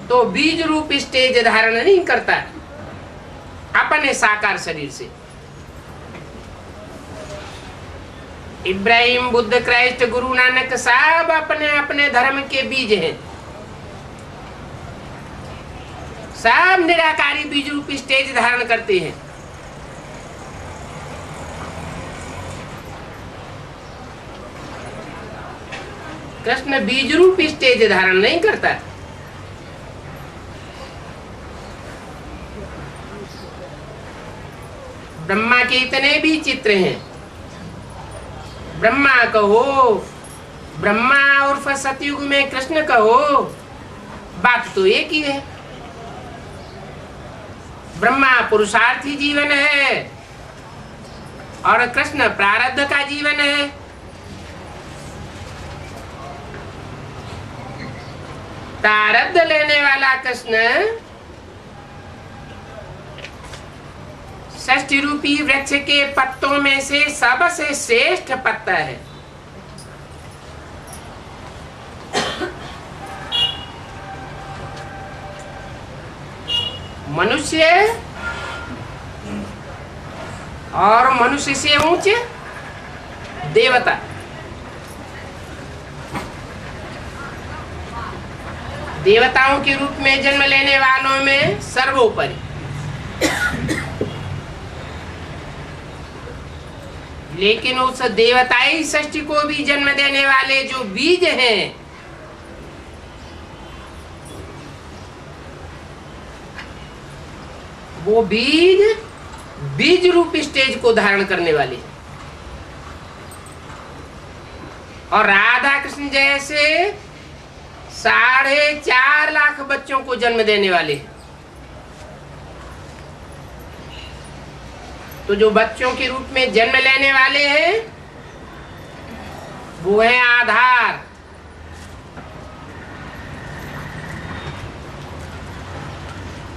तो बीज रूप स्टेज धारण नहीं करता अपने साकार शरीर से। इब्राहिम, बुद्ध, क्राइस्ट, गुरु नानक सब अपने अपने धर्म के बीज हैं। सब निराकारी बीज रूप स्टेज धारण करते हैं। कृष्ण बीज रूप स्टेज धारण नहीं करता। ब्रह्मा के इतने भी चित्र हैं। ब्रह्मा कहो, ब्रह्मा और सतयुग में कृष्ण कहो, बात तो एक ही है। ब्रह्मा पुरुषार्थी जीवन है और कृष्ण प्रारब्ध का जीवन है। प्रारब्ध लेने वाला कृष्ण षष्ठी रूपी वृक्ष के पत्तों में से सबसे श्रेष्ठ पत्ता है। मनुष्य और मनुष्य से ऊंचे देवता। देवताओं के रूप में जन्म लेने वालों में सर्वोपरि। लेकिन उस देवताई सृष्टि को भी जन्म देने वाले जो बीज हैं, वो बीज बीज रूप स्टेज को धारण करने वाले। और राधा कृष्ण जैसे 4.5 लाख बच्चों को जन्म देने वाले। तो जो बच्चों के रूप में जन्म लेने वाले हैं वो है आधार।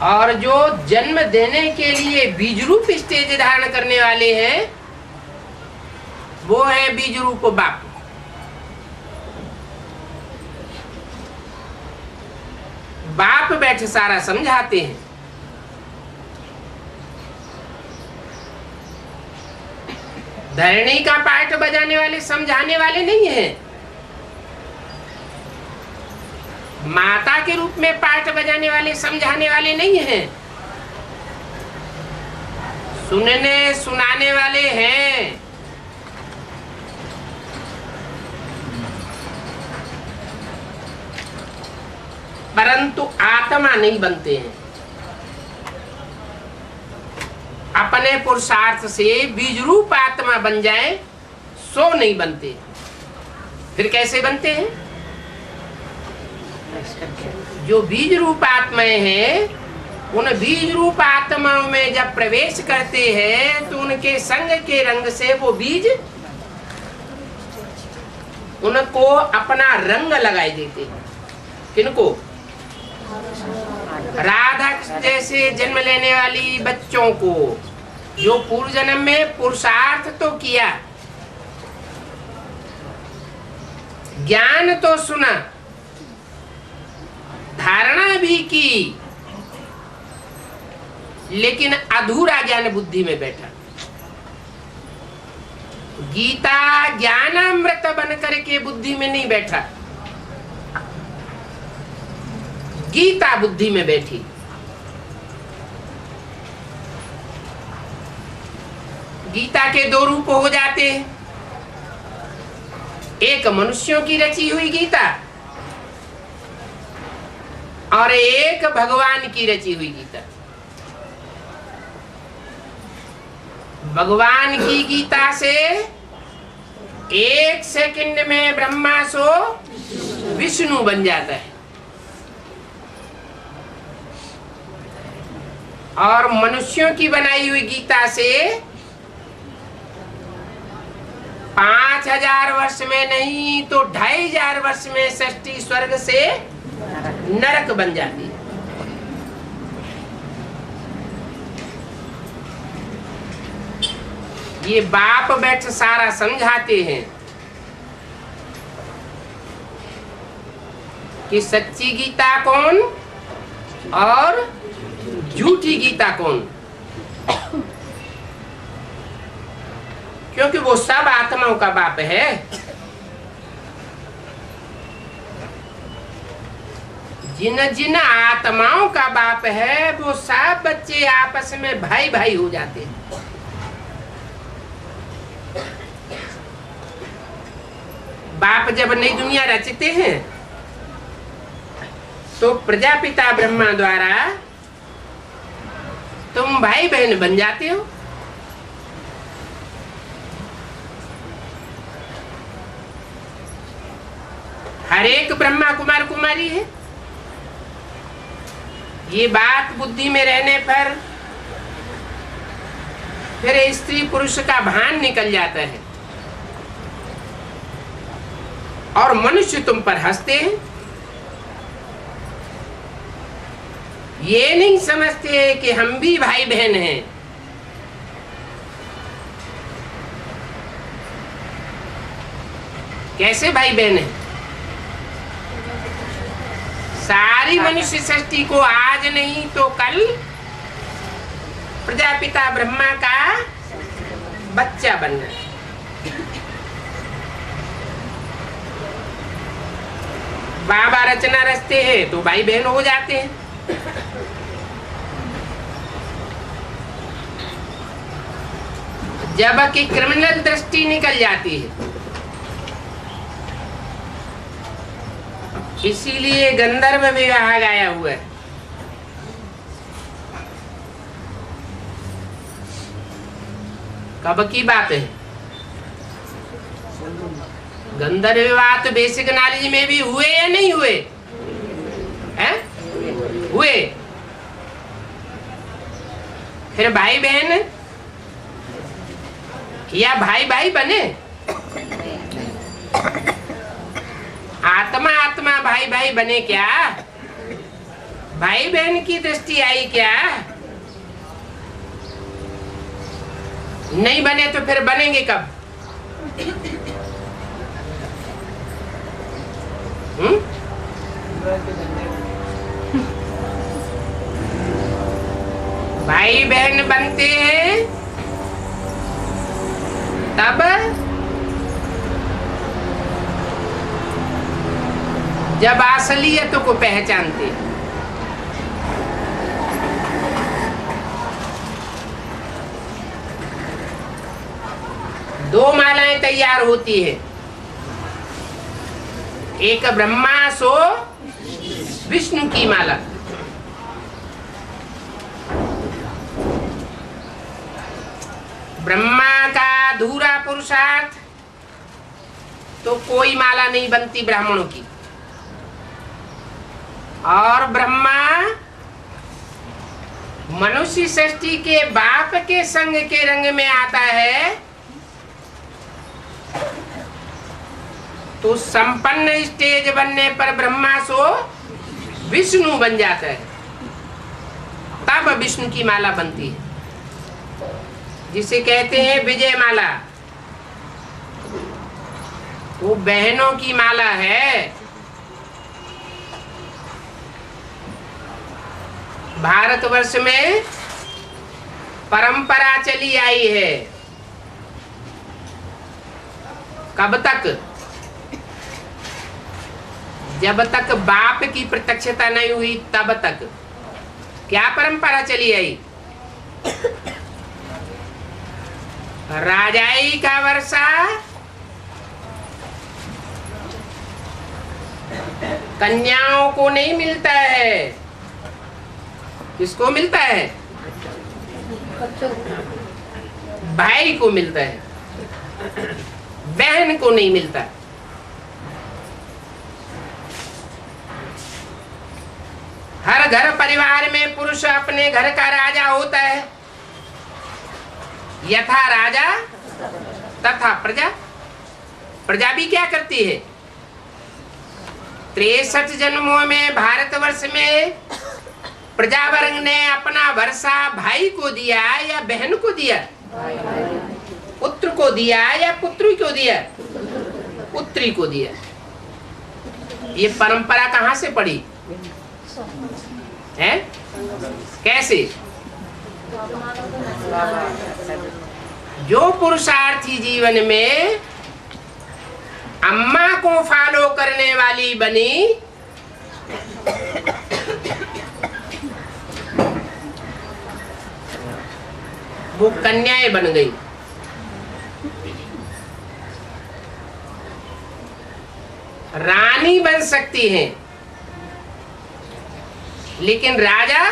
और जो जन्म देने के लिए बीज रूप स्टेज धारण करने वाले हैं वो है बीज रूप बाप। बाप बैठ सारा समझाते हैं। धरणी का पाठ बजाने वाले समझाने वाले नहीं हैं। माता के रूप में पाठ बजाने वाले समझाने वाले नहीं हैं। सुनने सुनाने वाले हैं। परंतु आत्मा नहीं बनते हैं। अपने पुरुषार्थ से बीज रूप आत्मा बन जाए सो नहीं बनते। फिर कैसे बनते हैं? जो बीज रूप आत्माएं हैं उन बीज रूप आत्माओं में जब प्रवेश करते हैं तो उनके संग के रंग से वो बीज उनको अपना रंग लगाए देते हैं। किनको? राधा जैसे जन्म लेने वाली बच्चों को जो पूर्व जन्म में पुरुषार्थ तो किया, ज्ञान तो सुना, धारणा भी की, लेकिन अधूरा ज्ञान बुद्धि में बैठा। गीता ज्ञानामृत बन करके बुद्धि में नहीं बैठा, गीता बुद्धि में बैठी। गीता के 2 रूप हो जाते हैं। एक मनुष्यों की रची हुई गीता और एक भगवान की रची हुई गीता। भगवान की गीता से 1 सेकंड में ब्रह्मा सो विष्णु बन जाता है। और मनुष्यों की बनाई हुई गीता से 5000 वर्ष में नहीं तो 2500 वर्ष में सृष्टि स्वर्ग से नरक बन जाती है। ये बाप बैठ सारा समझाते हैं कि सच्ची गीता कौन? और झूठी गीता कौन? क्योंकि वो सब आत्माओं का बाप है। जिन जिन आत्माओं का बाप है वो सब बच्चे आपस में भाई भाई हो जाते हैं। बाप जब नई दुनिया रचते हैं तो प्रजापिता ब्रह्मा द्वारा तुम भाई बहन बन जाते हो। हर एक ब्रह्मा कुमार कुमारी है। ये बात बुद्धि में रहने पर फिर स्त्री पुरुष का भान निकल जाता है और मनुष्य तुम पर हंसते हैं। ये नहीं समझते कि हम भी भाई बहन हैं। कैसे भाई बहन हैं? सारी मनुष्य सृष्टि को आज नहीं तो कल प्रजापिता ब्रह्मा का बच्चा बनना है। बाबा रचना रचते हैं तो भाई बहन हो जाते हैं। जबकि क्रिमिनल दृष्टि निकल जाती है। इसीलिए गंधर्व विवाह गाया हुआ है। कब की बात है? गंधर्व विवाह तो बेसिक नॉलेज में भी हुए या नहीं हुए? हैं? हुए। फिर भाई बहन या भाई भाई बने? आत्मा आत्मा भाई भाई बने क्या? भाई बहन की दृष्टि आई क्या? नहीं बने तो फिर बनेंगे कब? भाई बहन बनते हैं तब जब असलियत को पहचानते हैं। दो मालाएं तैयार होती है, एक ब्रह्मा सो विष्णु की माला। ब्रह्मा का अधूरा पुरुषार्थ तो कोई माला नहीं बनती ब्राह्मणों की। और ब्रह्मा मनुष्य सृष्टि के बाप के संग के रंग में आता है तो संपन्न स्टेज बनने पर ब्रह्मा सो विष्णु बन जाता है। तब विष्णु की माला बनती है, जिसे कहते हैं विजय माला। वो बहनों की माला है। भारतवर्ष में परंपरा चली आई है। कब तक? जब तक बाप की प्रत्यक्षता नहीं हुई तब तक। क्या परंपरा चली आई? राजाई का वर्षा कन्याओं को नहीं मिलता है। किसको मिलता है? भाई को मिलता है, बहन को नहीं मिलता। हर घर परिवार में पुरुष अपने घर का राजा होता है। यथा राजा तथा प्रजा। प्रजा भी क्या करती है? 63 जन्मों में भारतवर्ष में प्रजावर्ग ने अपना वर्षा भाई को दिया या बहन को दिया? पुत्र को दिया या पुत्री को दिया? पुत्री को दिया। ये परंपरा कहाँ से पड़ी? है? कैसे? जो पुरुषार्थी जीवन में अम्मा को फॉलो करने वाली बनी, वो कन्याएं बन गई। रानी बन सकती हैं, लेकिन राजा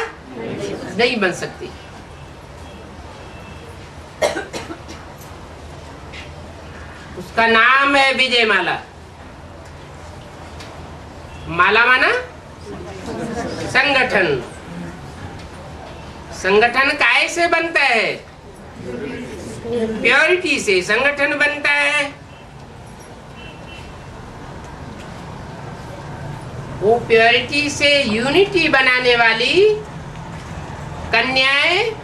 नहीं बन सकती। उसका नाम है विजय माला। माला माना संगठन। संगठन काय से बनता है? प्योरिटी से संगठन बनता है। वो प्योरिटी से यूनिटी बनाने वाली कन्याएं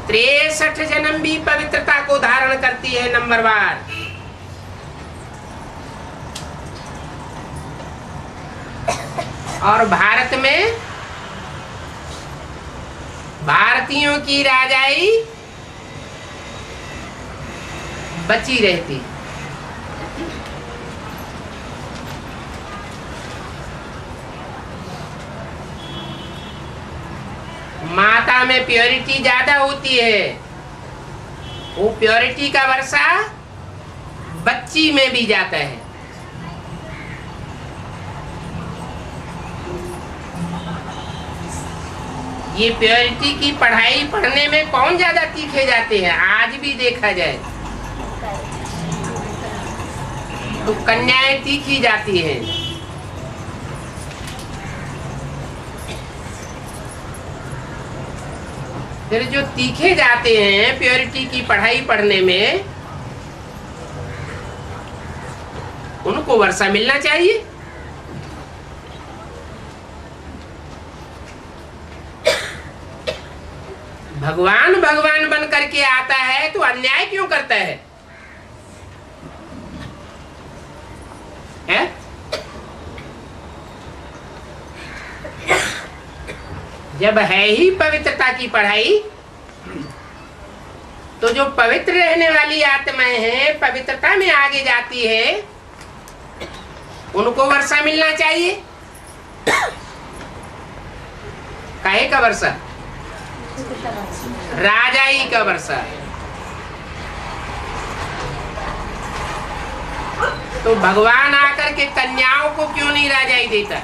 63 जन्म भी पवित्रता को धारण करती है। नंबर 1। और भारत में भारतीयों की राजाई बची रहती। माता में प्योरिटी ज्यादा होती है। वो प्योरिटी का वर्षा बच्ची में भी जाता है। ये प्योरिटी की पढ़ाई पढ़ने में कौन ज्यादा तीखे जाते हैं? आज भी देखा जाए तो कन्याएं तीखी जाती हैं। फिर जो तीखे जाते हैं प्योरिटी की पढ़ाई पढ़ने में, उनको वर्षा मिलना चाहिए। भगवान भगवान बन करके आता है तो अन्याय क्यों करता है? जब है ही पवित्रता की पढ़ाई, तो जो पवित्र रहने वाली आत्माएं हैं, पवित्रता में आगे जाती है, उनको वर्षा मिलना चाहिए। काहे का वर्षा? राजाई का वर्षा। तो भगवान आकर के कन्याओं को क्यों नहीं राजाई देता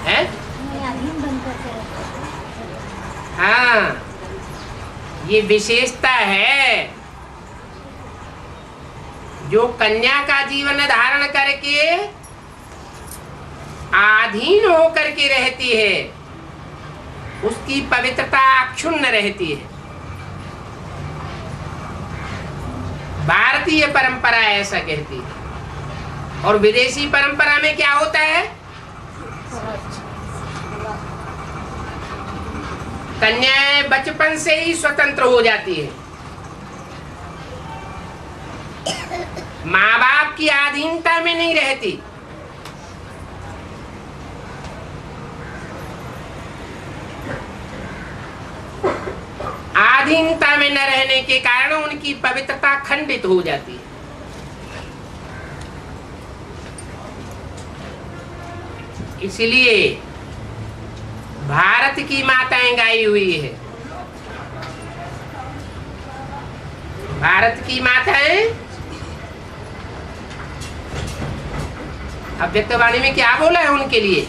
है? हाँ, ये विशेषता है। जो कन्या का जीवन धारण करके आधीन होकर के रहती है, उसकी पवित्रता अक्षुण्ण रहती है। भारतीय परंपरा ऐसा कहती है। और विदेशी परंपरा में क्या होता है? कन्याएं बचपन से ही स्वतंत्र हो जाती है। माँ बाप की अधीनता में नहीं रहती। अधीनता में न रहने के कारण उनकी पवित्रता खंडित हो जाती है। इसलिए भारत की माताएं गाई हुई है। भारत की माताएं अव्यक्तवाणी में क्या बोला है उनके लिए?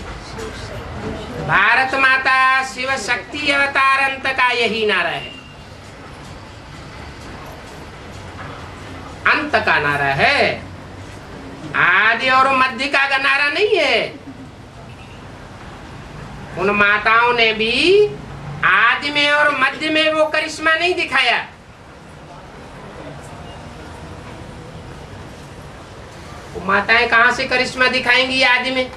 भारत माता शिव शक्ति अवतार अंत का यही नारा है। अंत का नारा है, आदि और मध्य का नारा नहीं है। उन माताओं ने भी आदि में और मध्य में वो करिश्मा नहीं दिखाया। वो माताएं कहां से करिश्मा दिखाएंगी आदि में?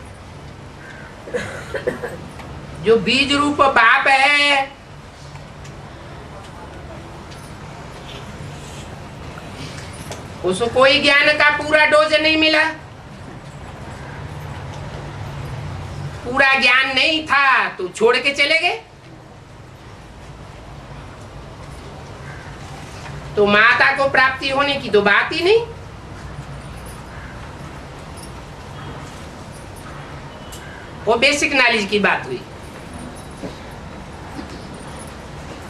जो बीज रूप बाप है, उसको कोई ज्ञान का पूरा डोज नहीं मिला। पूरा ज्ञान नहीं था तो छोड़ के चले गए। तो माता को प्राप्ति होने की तो बात ही नहीं। वो बेसिक नॉलेज की बात हुई।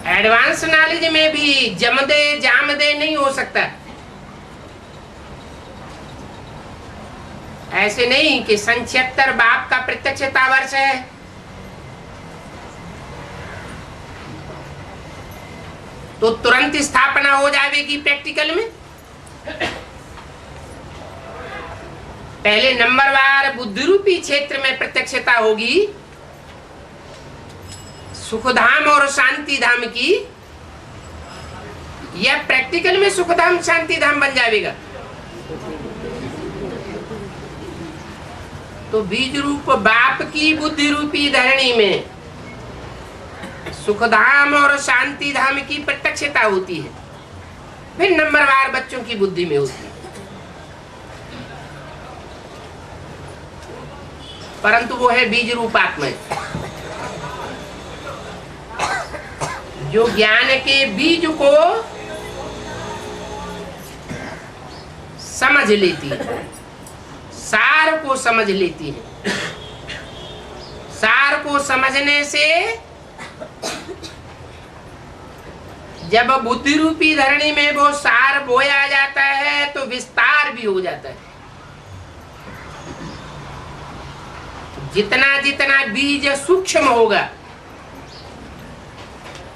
एडवांस नॉलेज में भी जमदे जामदे नहीं हो सकता। ऐसे नहीं कि 76 बाप का प्रत्यक्षता वर्ष है तो तुरंत स्थापना हो जाएगी प्रैक्टिकल में। पहले नंबरवार बुद्धि रूपी क्षेत्र में प्रत्यक्षता होगी सुखधाम और शांति धाम की, यह प्रैक्टिकल में सुखधाम शांति धाम बन जाएगा। तो बीज रूप बाप की बुद्धि रूपी धरणी में सुखधाम और शांति धाम की प्रत्यक्षता होती है, फिर नंबरवार बच्चों की बुद्धि में होती है। परंतु वो है बीज रूप आत्मा जो ज्ञान के बीज को समझ लेती है, सार को समझ लेती है। सार को समझने से जब बुद्धि रूपी धरणी में वो सार बोया जाता है तो विस्तार भी हो जाता है। जितना जितना बीज सूक्ष्म होगा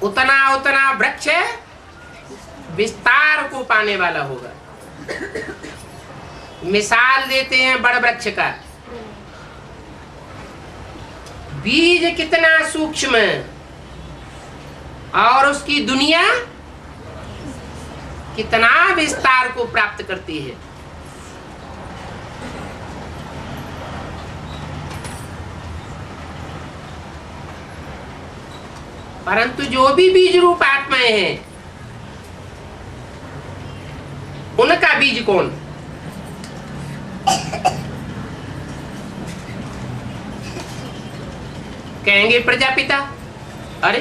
उतना उतना वृक्ष विस्तार को पाने वाला होगा। मिसाल देते हैं बड़ वृक्ष का। बीज कितना सूक्ष्म है और उसकी दुनिया कितना विस्तार को प्राप्त करती है। परंतु जो भी बीज रूप आत्माएं हैं उनका बीज कौन? कहेंगे प्रजापिता। अरे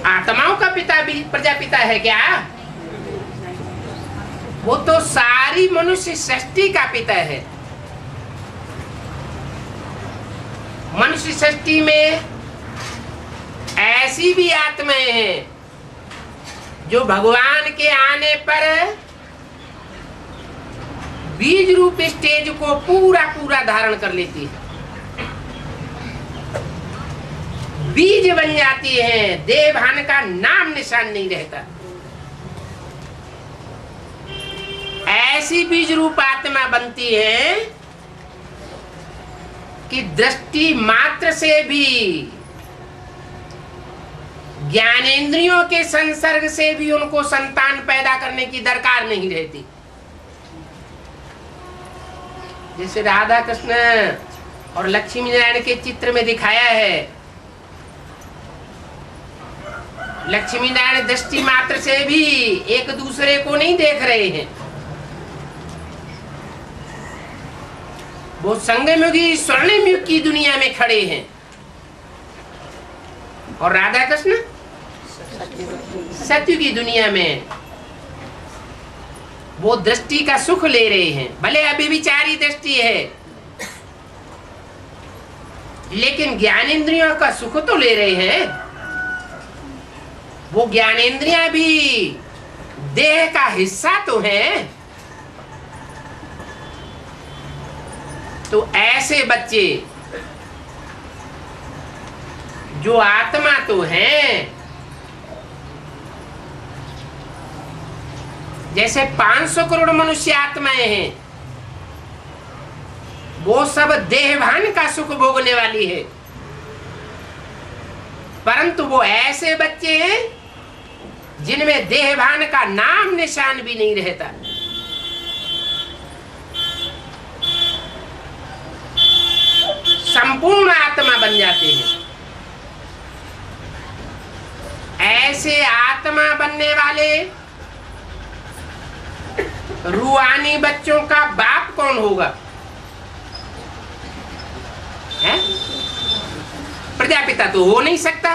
आत्माओं का पिता भी प्रजापिता है क्या? वो तो सारी मनुष्य सृष्टि का पिता है। मनुष्य सृष्टि में ऐसी भी आत्माएं हैं जो भगवान के आने पर बीज रूप स्टेज को पूरा पूरा धारण कर लेती है, बीज बन जाती है, देवभान का नाम निशान नहीं रहता। ऐसी बीज रूप आत्मा बनती है कि दृष्टि मात्र से भी, ज्ञानेंद्रियों के संसर्ग से भी उनको संतान पैदा करने की दरकार नहीं रहती। जैसे राधा कृष्ण और लक्ष्मी नारायण के चित्र में दिखाया है, लक्ष्मी नारायण दृष्टि मात्र से भी एक दूसरे को नहीं देख रहे हैं। वो संगम युग की स्वर्णिम युग की दुनिया में खड़े हैं और राधा कृष्ण सत्य की दुनिया में वो दृष्टि का सुख ले रहे हैं। भले अभी विचारी दृष्टि है लेकिन ज्ञानेंद्रियों का सुख तो ले रहे हैं। वो ज्ञानेंद्रियां भी देह का हिस्सा तो है। तो ऐसे बच्चे जो आत्मा तो हैं, जैसे 500 करोड़ मनुष्य आत्माएं हैं, वो सब देहभान का सुख भोगने वाली है। परंतु वो ऐसे बच्चे हैं जिनमें देहभान का नाम निशान भी नहीं रहता। संपूर्ण आत्मा बन जाते हैं। ऐसे आत्मा बनने वाले रूहानी बच्चों का बाप कौन होगा? है? प्रजापिता तो हो नहीं सकता,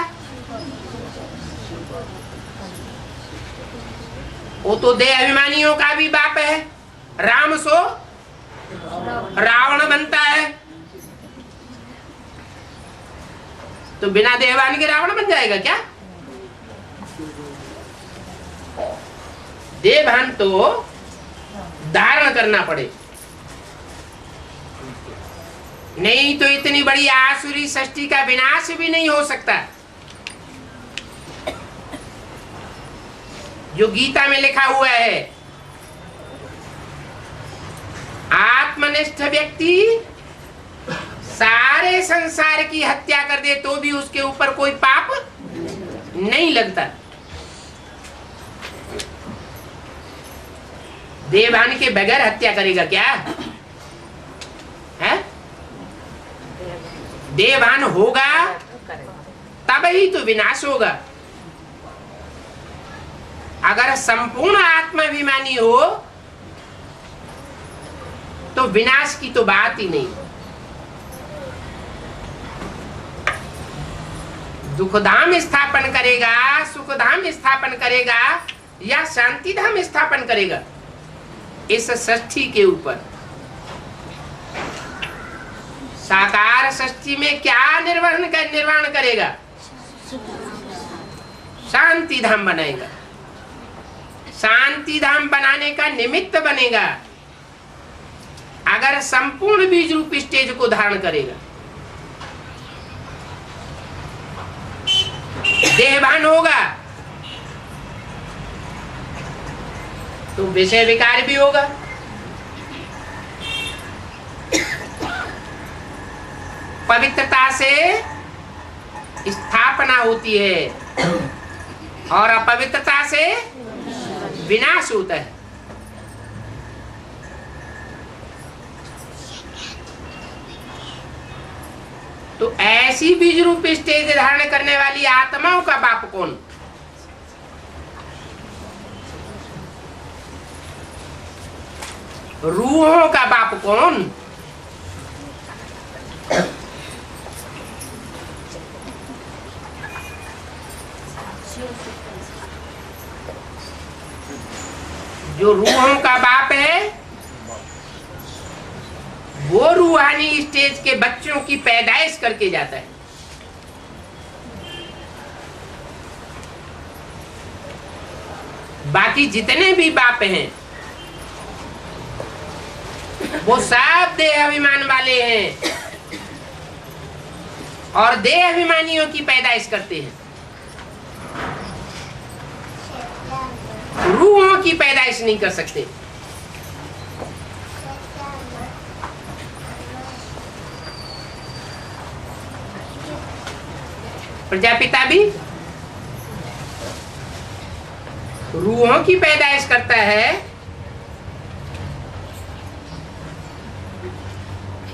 वो तो देह अभिमानियों का भी बाप है। राम सो रावण बनता है, तो बिना देहवान के रावण बन जाएगा क्या? देहभान तो धारण करना पड़े, नहीं तो इतनी बड़ी आसुरी सृष्टि का विनाश भी नहीं हो सकता। जो गीता में लिखा हुआ है, आत्मनिष्ठ व्यक्ति सारे संसार की हत्या कर दे तो भी उसके ऊपर कोई पाप नहीं लगता। देवभान के बगैर हत्या करेगा क्या है? देवभान होगा तब ही तो विनाश होगा। अगर संपूर्ण आत्माभिमानी हो तो विनाश की तो बात ही नहीं। दुखधाम स्थापन करेगा, सुखधाम स्थापन करेगा या शांति धाम स्थापन करेगा, इस षष्ठी के ऊपर। साकार षष्ठी में क्या निर्वाण करेगा? शांति धाम बनाएगा, शांति धाम बनाने का निमित्त बनेगा अगर संपूर्ण बीज रूप स्टेज को धारण करेगा। देहभान होगा तो विषय विकार भी होगा। पवित्रता से स्थापना होती है और अपवित्रता से विनाश होता है। तो ऐसी बीज रूप स्टेज धारण करने वाली आत्माओं का बाप कौन? रूहों का बाप कौन? जो रूहों का बाप है वो रूहानी स्टेज के बच्चों की पैदाइश करके जाता है। बाकी जितने भी बाप हैं वो सब देह अभिमान वाले हैं और देह अभिमानियों की पैदाइश करते हैं, रूहों की पैदाइश नहीं कर सकते। प्रजापिता भी रूहों की पैदाइश करता है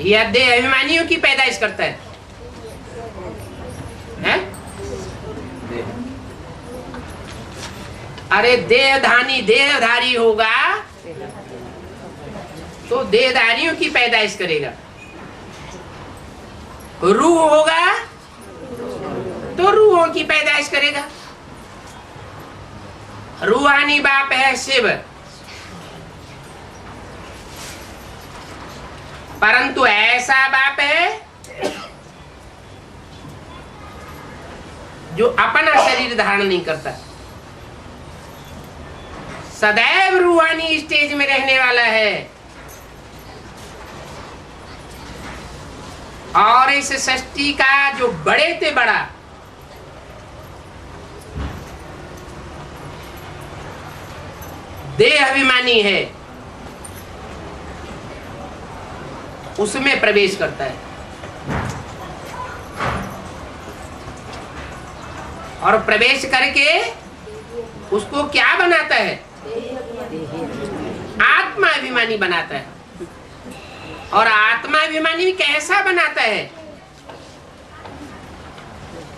या देह अभिमानियों की पैदाइश करता है? हैं? अरे देहधारी होगा तो देहधारियों की पैदाइश करेगा, रूह होगा तो रूहों की पैदाइश करेगा। रूहानी बाप है शिव, परंतु ऐसा बाप है जो अपना शरीर धारण नहीं करता, सदैव रूहानी स्टेज में रहने वाला है और इस सृष्टि का जो बड़े से बड़ा देह अभिमानी है उसमें प्रवेश करता है और प्रवेश करके उसको क्या बनाता है? आत्मा अभिमानी बनाता है। और आत्मा अभिमानी कैसा बनाता है?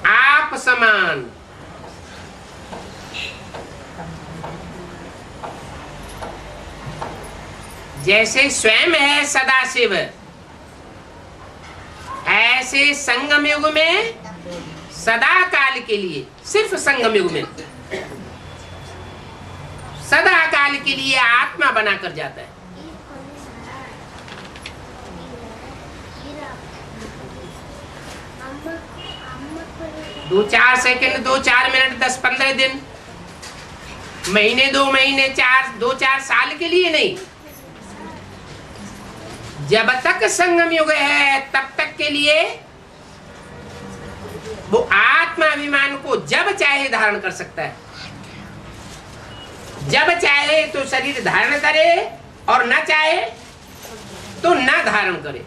आप समान। जैसे स्वयं है सदाशिव, ऐसे संगम युग में सदा काल के लिए, सिर्फ संगम युग में सदा काल के लिए आत्मा बनाकर जाता है। 2-4 सेकंड, 2-4 मिनट, 10-15 दिन, महीने, 2 महीने, 2-4 साल के लिए नहीं, जब तक संगम युग है तब तक के लिए वो आत्माभिमान को जब चाहे धारण कर सकता है। जब चाहे तो शरीर धारण करे और न चाहे तो न धारण करे।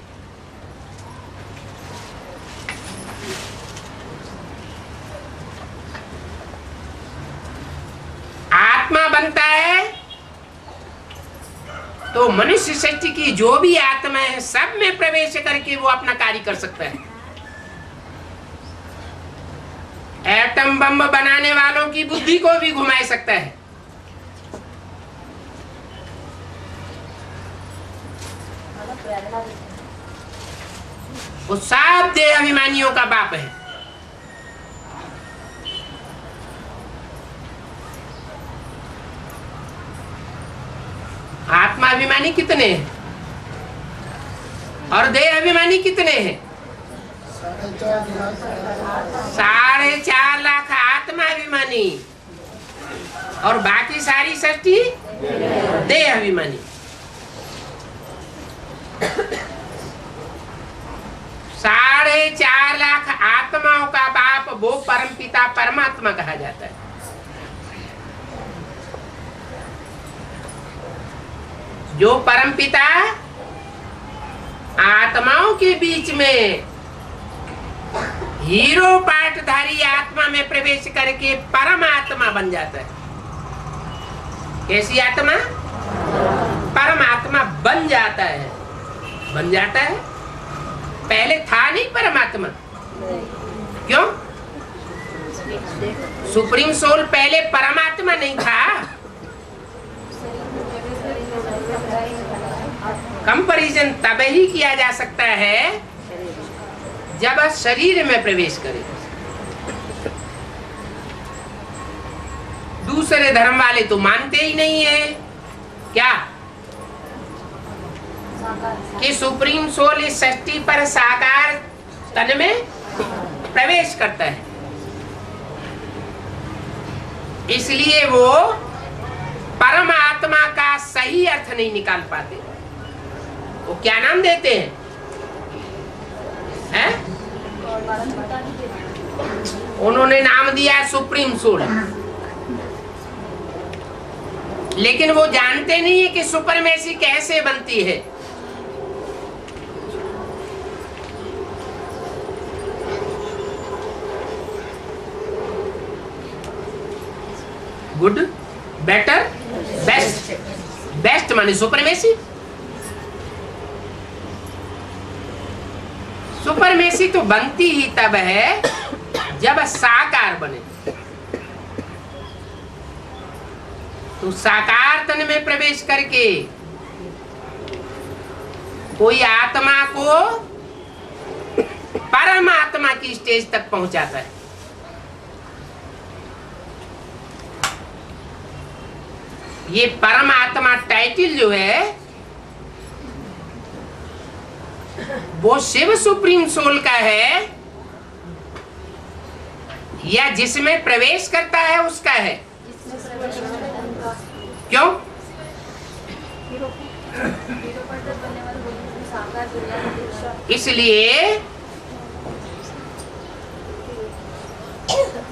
आत्मा बनता है तो मनुष्य सृष्टि की जो भी आत्मा है सब में प्रवेश करके वो अपना कार्य कर सकता है। एटम बम बनाने वालों की बुद्धि को भी घुमा सकता है। वो सब देह अभिमानियों का बाप है। आत्मा अभिमानी कितने हैं और देह अभिमानी कितने हैं? 4.5 लाख आत्मा अभिमानी और बाकी सारी सृष्टि देह अभिमानी। 4.5 लाख आत्माओं का बाप वो परमपिता परमात्मा कहा जाता है। जो परमपिता आत्माओं के बीच में हीरो पाठधारी आत्मा में प्रवेश करके परमात्मा बन जाता है। कैसी आत्मा? परमात्मा बन जाता है। बन जाता है, पहले था नहीं परमात्मा। क्यों? सुप्रीम सोल पहले परमात्मा नहीं था। कंपैरिजन तब ही किया जा सकता है जब शरीर में प्रवेश करे। दूसरे धर्म वाले तो मानते ही नहीं है क्या कि सुप्रीम सोल इस सृष्टि पर साकार तन में प्रवेश करता है। इसलिए वो परमात्मा का सही अर्थ नहीं निकाल पाते। वो क्या नाम देते हैं? उन्होंने नाम दिया सुप्रीम सोल, लेकिन वो जानते नहीं है कि सुपरमेसी कैसे बनती है। Good, better, best. बेस्ट माने सुपरमेसी। सुपरमेसी तो बनती ही तब है जब साकार बने। तो साकार तन में प्रवेश करके कोई आत्मा को परमात्मा की स्टेज तक पहुंचाता है। ये परमात्मा टाइटल जो है वो शिव सुप्रीम सोल का है या जिसमें प्रवेश करता है उसका है? क्यों? इसलिए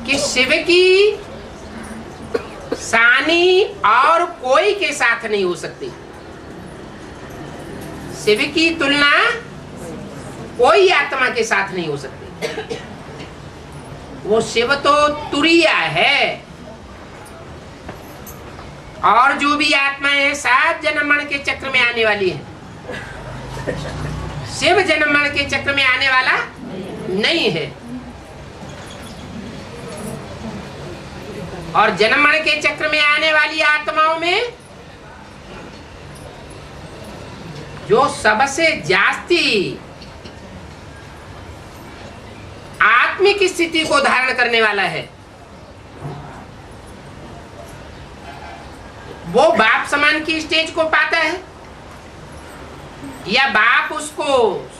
कि शिव की सानी और कोई के साथ नहीं हो सकती। शिव की तुलना कोई आत्मा के साथ नहीं हो सकती। वो शिव तो तुरीय है और जो भी आत्माएं हैं 7 जन्म मरण के चक्र में आने वाली है। शिव जन्म मरण के चक्र में आने वाला नहीं है। और जन्म मरण के चक्र में आने वाली आत्माओं में जो सबसे जास्ती आत्मिक स्थिति को धारण करने वाला है, वो बाप समान की स्टेज को पाता है, या बाप उसको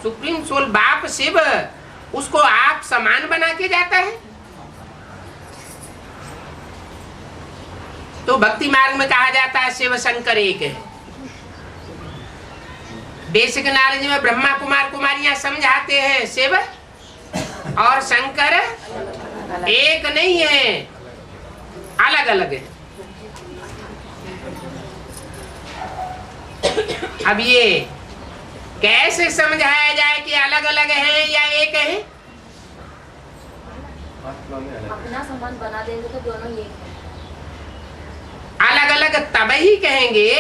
सुप्रीम सोल बाप शिव उसको आप समान बना के जाता है। तो भक्ति मार्ग में कहा जाता है शिव शंकर एक है। बेसिक नॉलेज में ब्रह्मा कुमार कुमारियां समझाते हैं शिव और शंकर एक नहीं है, अलग अलग है। अब ये कैसे समझाया जाए कि अलग अलग है या एक है? अपना समान बना देंगे तो दोनों एक है। अलग अलग तब ही कहेंगे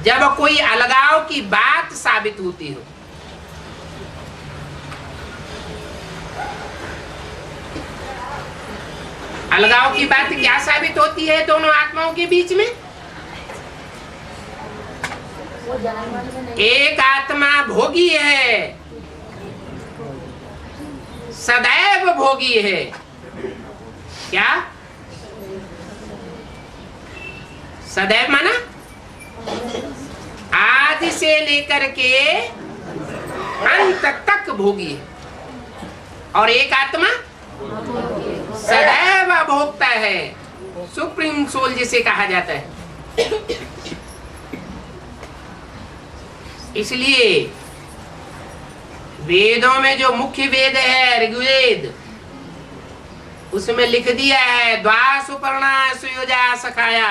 जब कोई अलगाव की बात साबित होती हो। अलगाव की बात क्या साबित होती है दोनों आत्माओं के बीच में? एक आत्मा भोगी है, सदैव भोगी है। क्या सदैव माना? आदि से लेकर के अंत तक भोगी है। और एक आत्मा सदैव भोगता है, सुप्रीम सोल जिसे कहा जाता है। इसलिए वेदों में जो मुख्य वेद है ऋग्वेद, उसमें लिख दिया है द्वा सुपर्णा सुयोजा सखाया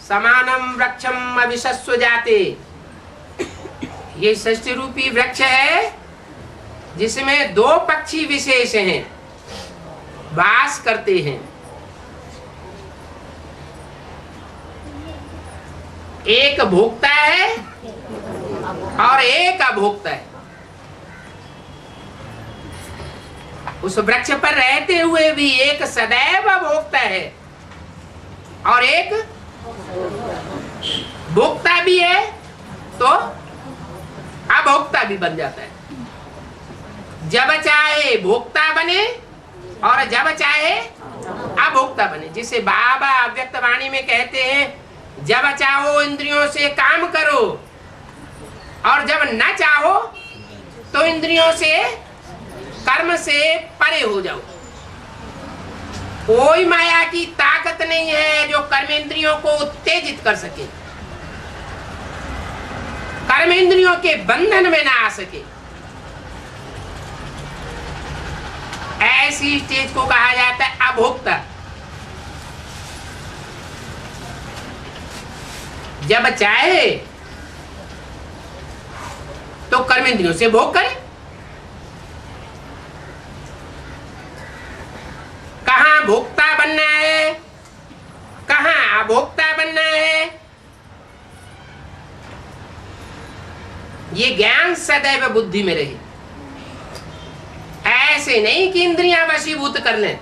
समानम वृक्षम अभिशस्व जाते। ये षष्ठी रूपी वृक्ष है जिसमें दो पक्षी विशेष हैं, वास करते हैं। एक भोक्ता है और एक अभोक्ता है। उस वृक्ष पर रहते हुए भी एक सदैव भोक्ता है और एक भोक्ता भी है, तो अभोक्ता भी बन जाता है। जब चाहे भोक्ता बने और जब चाहे अभोक्ता बने। जिसे बाबा अव्यक्त वाणी में कहते हैं, जब चाहो इंद्रियों से काम करो और जब न चाहो तो इंद्रियों से कर्म से परे हो जाओ। कोई माया की ताकत नहीं है जो कर्मेंद्रियों को उत्तेजित कर सके, कर्मेंद्रियों के बंधन में ना आ सके। ऐसी स्टेज को कहा जाता है अभोक्ता। जब चाहे तो कर्मेंद्रियों से भोग करे। कहां भोक्ता बनना है, कहां अभोक्ता बनना है, ये ज्ञान सदैव बुद्धि में रहे। ऐसे नहीं कि इंद्रियां वशीभूत कर लें।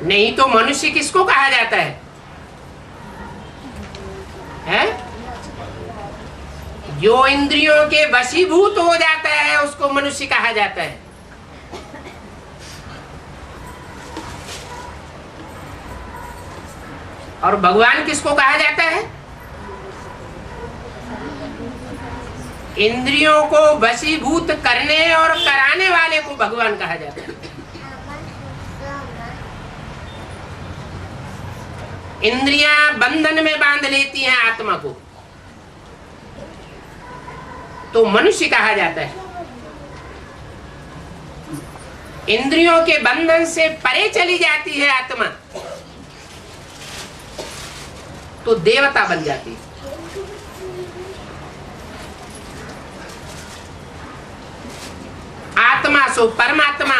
नहीं तो मनुष्य किसको कहा जाता है? जो इंद्रियों के वशीभूत हो जाता है उसको मनुष्य कहा जाता है। और भगवान किसको कहा जाता है? इंद्रियों को वशीभूत करने और कराने वाले को भगवान कहा जाता है। इंद्रियां बंधन में बांध लेती हैं आत्मा को, तो मनुष्य कहा जाता है। इंद्रियों के बंधन से परे चली जाती है आत्मा, तो देवता बन जाती है। आत्मा सो परमात्मा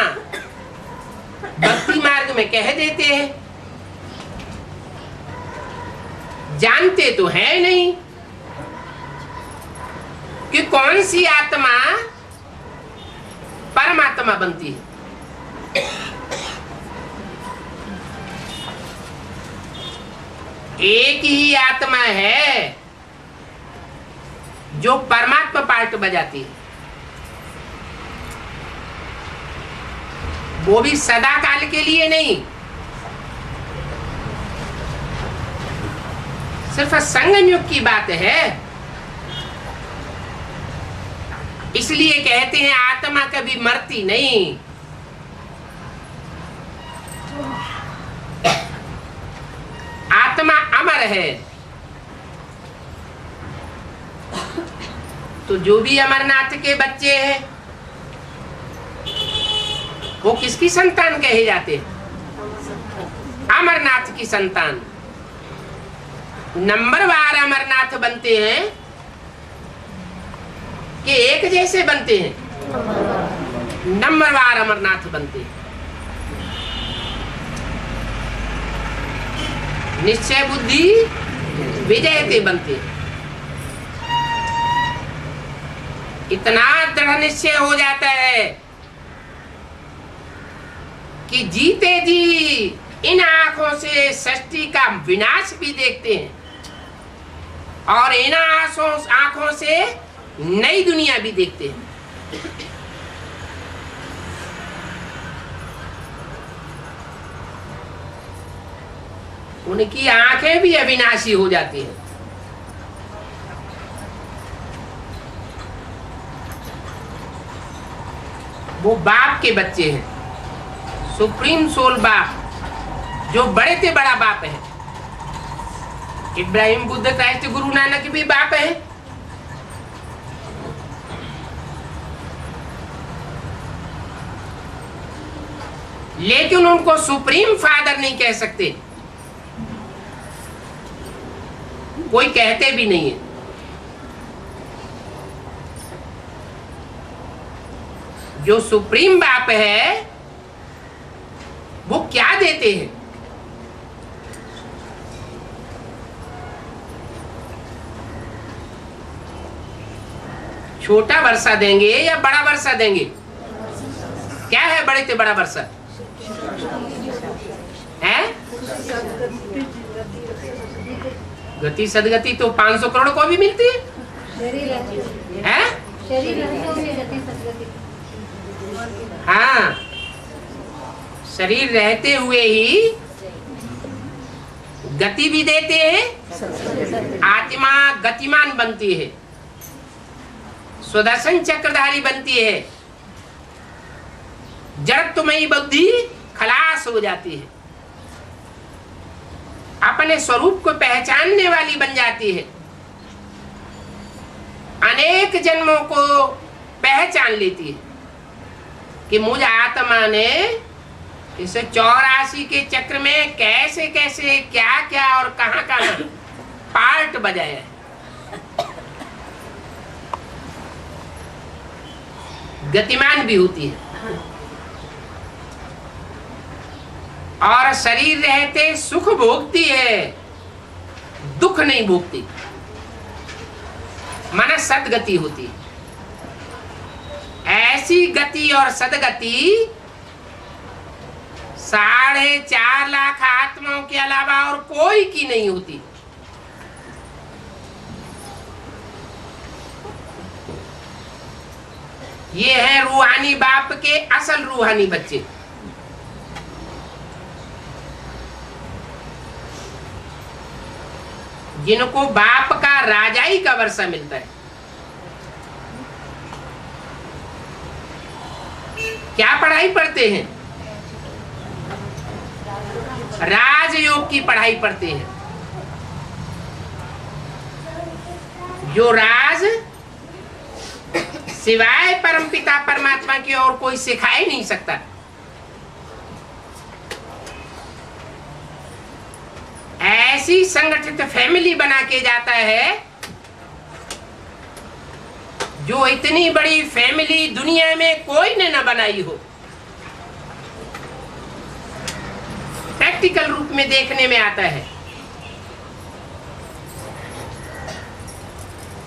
भक्ति मार्ग में कह देते हैं। जानते तो है नहीं कि कौन सी आत्मा परमात्मा बनती है। एक ही आत्मा है जो परमात्मा पार्ट बजाती है, वो भी सदा काल के लिए नहीं, सिर्फ संगम युग की बात है। इसलिए कहते हैं आत्मा कभी मरती नहीं। आत्मा अमर है। तो जो भी अमरनाथ के बच्चे हैं वो किसकी संतान कहे जाते हैं? अमरनाथ की संतान। नंबरवार अमरनाथ बनते हैं कि एक जैसे बनते हैं? नंबरवार अमरनाथ बनते हैं। निश्चय बुद्धि विजयते बनते हैं। इतना दृढ़ निश्चय हो जाता है कि जीते जी इन आंखों से सृष्टि का विनाश भी देखते हैं और इन आंखों से नई दुनिया भी देखते हैं। उनकी आंखें भी अविनाशी हो जाती हैं। वो बाप के बच्चे हैं, सुप्रीम सोल बाप, जो बड़े से बड़ा बाप है। इब्राहिम, बुद्ध, क्राइस्ट, गुरु नानक भी बाप है। लेकिन उनको सुप्रीम फादर नहीं कह सकते, कोई कहते भी नहीं है। जो सुप्रीम बाप है वो क्या देते हैं? छोटा वर्षा देंगे या बड़ा वर्षा देंगे? क्या है बड़े से बड़ा वर्षा है? गति सदगति तो 500 करोड़ को भी मिलती है। हाँ, शरीर रहते हुए ही गति भी देते हैं। आत्मा गतिमान बनती है, सुदर्शन चक्रधारी बनती है, जड़त्वमयी बुद्धि खलास हो जाती है, अपने स्वरूप को पहचानने वाली बन जाती है, अनेक जन्मों को पहचान लेती है कि मुझ आत्मा ने इस 84 के चक्र में कैसे कैसे क्या क्या और कहां कहां पार्ट बजाया है। गतिमान भी होती है और शरीर रहते सुख भोगती है, दुख नहीं भोगती, माना सदगति होती है। ऐसी गति और सदगति 4.5 लाख आत्माओं के अलावा और कोई की नहीं होती। ये है रूहानी बाप के असल रूहानी बच्चे। जिनको बाप का राजाई का वर्षा मिलता है। क्या पढ़ाई पढ़ते हैं? राजयोग की पढ़ाई पढ़ते हैं। जो राज सिवाय परमपिता परमात्मा की और कोई सिखा ही नहीं सकता। ऐसी संगठित फैमिली बना के जाता है जो इतनी बड़ी फैमिली दुनिया में कोई ने न बनाई हो। प्रैक्टिकल रूप में देखने में आता है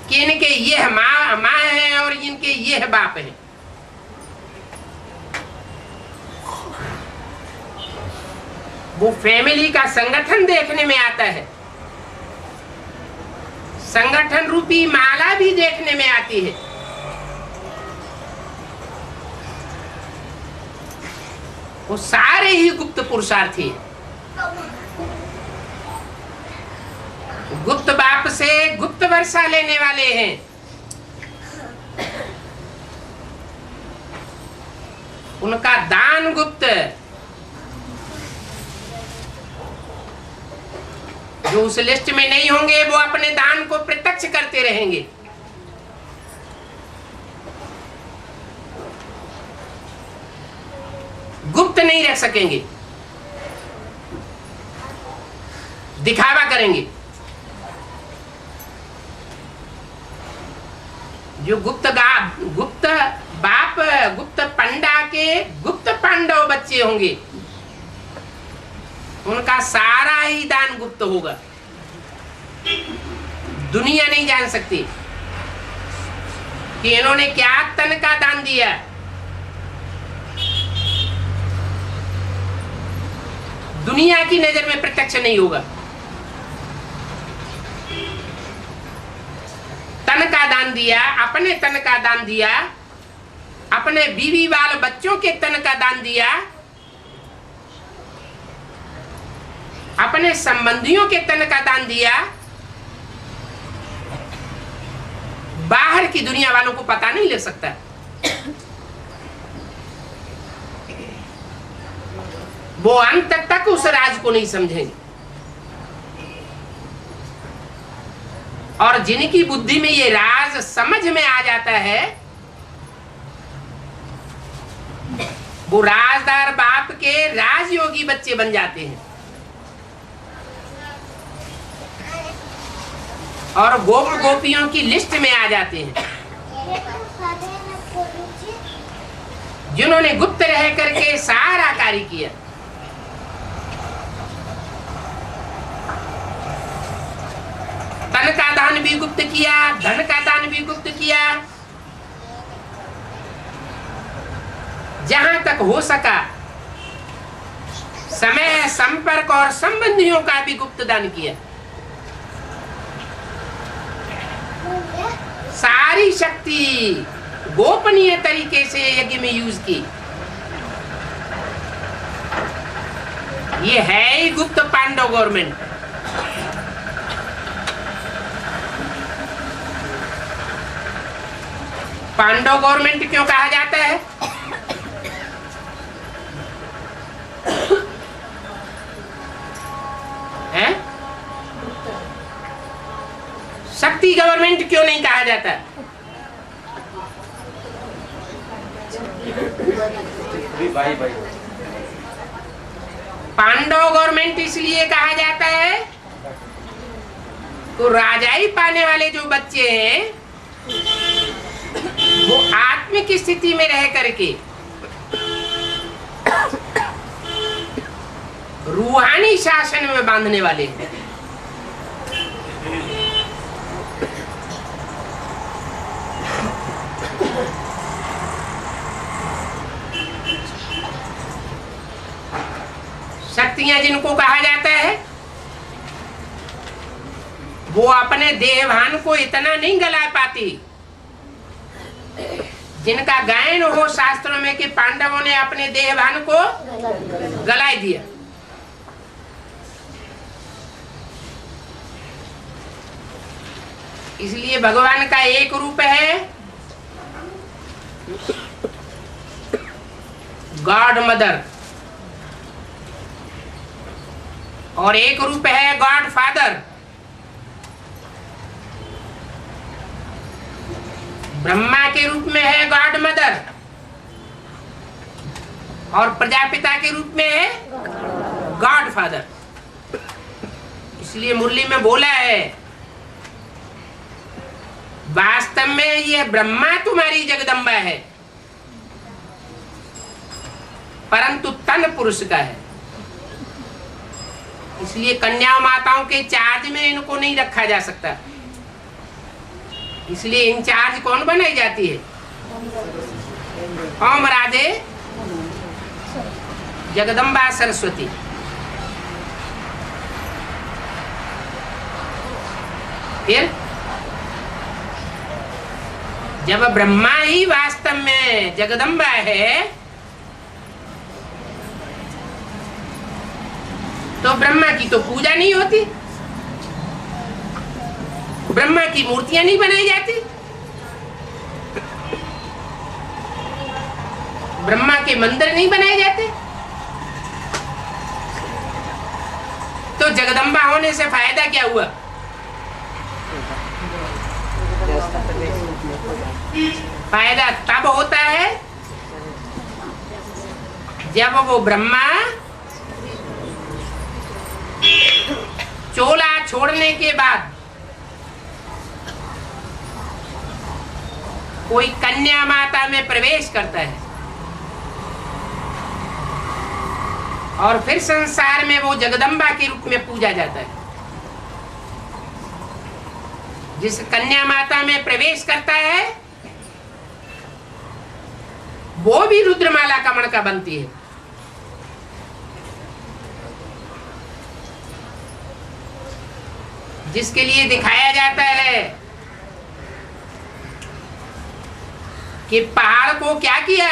कि इनके ये माँ है और इनके ये बाप है। वो फैमिली का संगठन देखने में आता है संगठन रूपी माला भी देखने में आती है। वो सारे ही गुप्त पुरुषार्थी हैं। गुप्त बाप से गुप्त वर्षा लेने वाले हैं। उनका दान गुप्त, जो उस लिस्ट में नहीं होंगे वो अपने दान को प्रत्यक्ष करते रहेंगे। गुप्त नहीं रख सकेंगे, दिखावा करेंगे। जो गुप्त बाप गुप्त पंडा के गुप्त पांडव बच्चे होंगे, उनका सारा ही दान गुप्त होगा। दुनिया नहीं जान सकती कि इन्होंने क्या तन का दान दिया। दुनिया की नजर में प्रत्यक्ष नहीं होगा। तन का दान दिया, अपने तन का दान दिया, अपने बीवी बाल बच्चों के तन का दान दिया, अपने संबंधियों के तन का दान दिया। बाहर की दुनिया वालों को पता नहीं लग सकता। वो अंत तक उस राज को नहीं समझेंगे। और जिनकी बुद्धि में ये राज समझ में आ जाता है, वो राजदार बाप के राजयोगी बच्चे बन जाते हैं और गोप गोपियों की लिस्ट में आ जाते हैं। जिन्होंने गुप्त रह करके सारा कार्य किया। तन का दान भी गुप्त किया, धन का दान भी गुप्त किया। जहां तक हो सका समय, संपर्क और संबंधियों का भी गुप्त दान किया। सारी शक्ति गोपनीय तरीके से यज्ञ में यूज की। ये है ही गुप्त पांडव गवर्नमेंट। पांडव गवर्नमेंट क्यों कहा जाता है? हैं? शक्ति गवर्नमेंट क्यों नहीं कहा जाता? पांडव गवर्नमेंट इसलिए कहा जाता है तो राजाई पाने वाले जो बच्चे हैं वो आत्मिक स्थिति में रह करके रूहानी शासन में बांधने वाले हैं। शक्तियां जिनको कहा जाता है वो अपने देहभान को इतना नहीं गला पाती जिनका गायन हो शास्त्रों में कि पांडवों ने अपने देहभान को गला दिया। इसलिए भगवान का एक रूप है गॉड मदर और एक रूप है गॉड फादर। ब्रह्मा के रूप में है गॉड मदर और प्रजापिता के रूप में है गॉड फादर। इसलिए मुरली में बोला है वास्तव में यह ब्रह्मा तुम्हारी जगदम्बा है परंतु तन पुरुष का है। इसलिए कन्या माताओं के चार्ज में इनको नहीं रखा जा सकता। इसलिए इंचार्ज कौन बनाई जाती है? ओम राधे जगदम्बा सरस्वती। फिर जब ब्रह्मा ही वास्तव में जगदम्बा है तो ब्रह्मा की तो पूजा नहीं होती, ब्रह्मा की मूर्तियां नहीं बनाई जाती, ब्रह्मा के मंदिर नहीं बनाए जाते। तो जगदम्बा होने से फायदा क्या हुआ? फायदा तब होता है जब वो ब्रह्मा चोला छोड़ने के बाद कोई कन्या माता में प्रवेश करता है और फिर संसार में वो जगदम्बा के रूप में पूजा जाता है। जिस कन्या माता में प्रवेश करता है वो भी रुद्रमाला का मणका बनती है। जिसके लिए दिखाया जाता है कि पहाड़ को क्या किया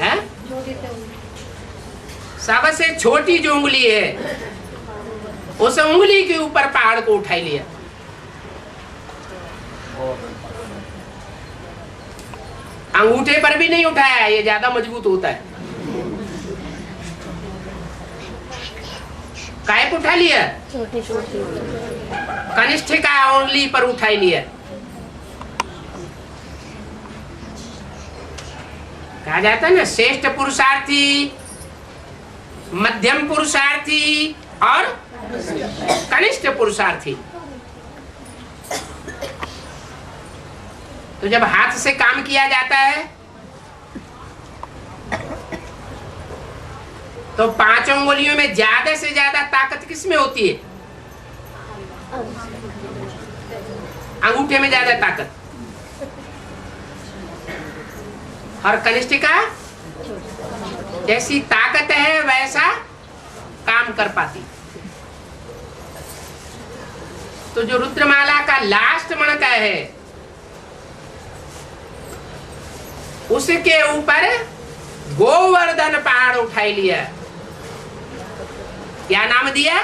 है? सबसे छोटी जो उंगली है उस उंगली के ऊपर पहाड़ को उठा लिया। अंगूठे पर भी नहीं उठाया, ये ज्यादा मजबूत होता है। काय को उठा लिया? कनिष्ठिका उंगली पर उठा लिया। कहा जाता है ना, श्रेष्ठ पुरुषार्थी, मध्यम पुरुषार्थी और कनिष्ठ पुरुषार्थी। तो जब हाथ से काम किया जाता है तो 5 उंगलियों में ज्यादा से ज्यादा ताकत किसमें होती है? अंगूठे में ज्यादा ताकत। और कनिष्ठिका जैसी ताकत है वैसा काम कर पाती। तो जो रुद्रमाला का लास्ट मणका है उसके ऊपर गोवर्धन पहाड़ उठाई लिया। क्या नाम दिया?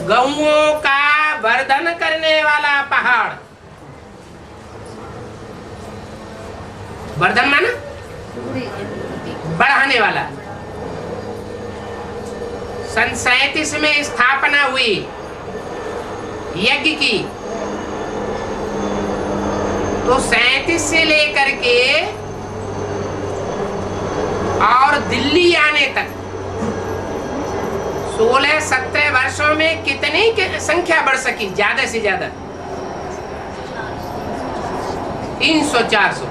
गौओं का वर्धन करने वाला पहाड़। वर्धन माना बढ़ाने वाला। सन 37 में स्थापना हुई यज्ञ की, तो 37 से लेकर के और दिल्ली आने तक 16-17 वर्षों में कितनी संख्या बढ़ सकी? ज्यादा से ज्यादा 300-400।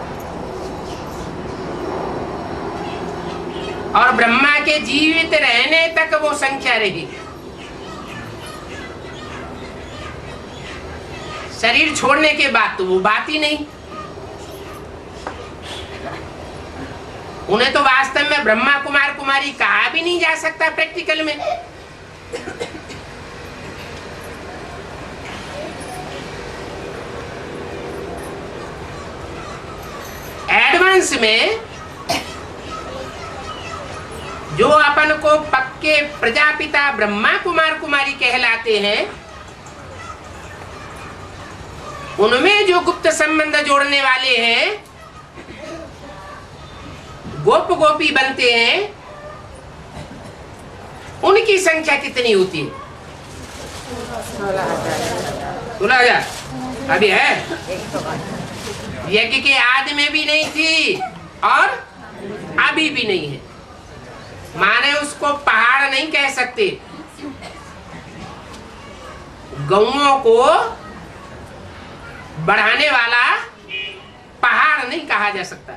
और ब्रह्मा के जीवित रहने तक वो संख्या रही। शरीर छोड़ने के बाद तो वो बात ही नहीं। उन्हें तो वास्तव में ब्रह्मा कुमार कुमारी कहा भी नहीं जा सकता प्रैक्टिकल में। एडवांस में जो अपन को पक्के प्रजापिता ब्रह्मा कुमार कुमारी कहलाते हैं, उनमें जो गुप्त संबंध जोड़ने वाले हैं, गोप गोपी बनते हैं, उनकी संख्या कितनी होती है? 16,000 अभी है। यज्ञ के आदि में भी नहीं थी और अभी भी नहीं है। माने उसको पहाड़ नहीं कह सकते। गौओं को बढ़ाने वाला पहाड़ नहीं कहा जा सकता।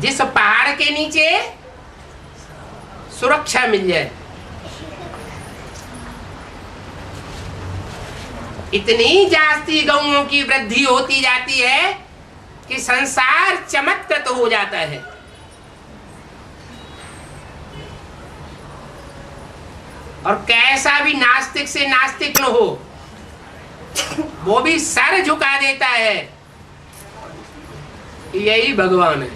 जिस पहाड़ के नीचे सुरक्षा मिल जाए, इतनी जास्ती गौओं की वृद्धि होती जाती है कि संसार चमत्कृत हो जाता है। और कैसा भी नास्तिक से नास्तिक न हो, वो भी सर झुका देता है, यही भगवान है।